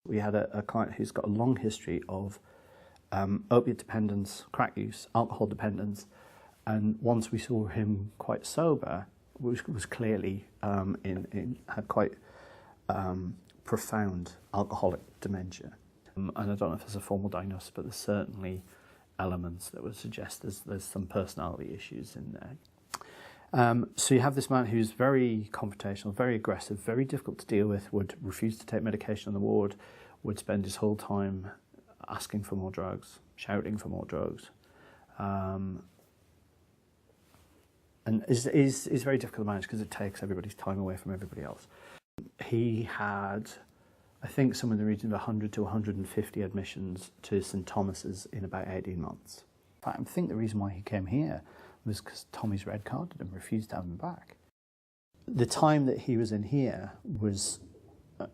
We had a client who's got a long history of opiate dependence, crack use, alcohol dependence, and once we saw him quite sober, was clearly had quite profound alcoholic dementia. And I don't know if there's a formal diagnosis, but there's certainly elements that would suggest there's some personality issues in there. So you have this man who's very confrontational, very aggressive, very difficult to deal with, would refuse to take medication on the ward, would spend his whole time asking for more drugs, shouting for more drugs, and is very difficult to manage because it takes everybody's time away from everybody else. He had, I think, somewhere in the region of 100 to 150 admissions to St Thomas's in about 18 months. In fact, I think the reason why he came here was because Tommy's red carded him, refused to have him back. The time that he was in here was,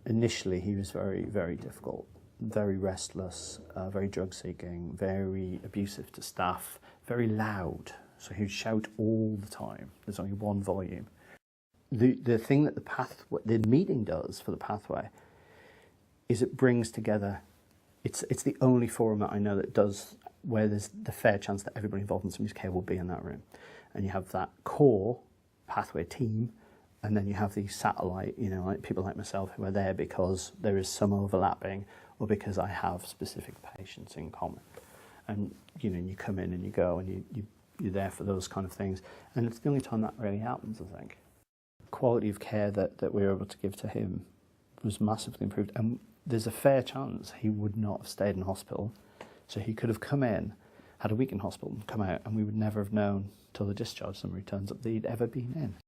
initially, he was very, very difficult, very restless, very drug-seeking, very abusive to staff, very loud. So he would shout all the time. There's only one volume. The thing that the meeting does for the pathway is it brings together, it's the only forum that I know that does, where there's the fair chance that everybody involved in somebody's care will be in that room. And you have that core pathway team, and then you have these satellite, like people like myself who are there because there is some overlapping or because I have specific patients in common. And, you come in and you go and you're there for those kind of things. And it's the only time that really happens, I think. Quality of care that we were able to give to him was massively improved. And there's a fair chance he would not have stayed in hospital. So he could have come in, had a week in hospital, and come out, and we would never have known till the discharge summary turns up that he'd ever been in.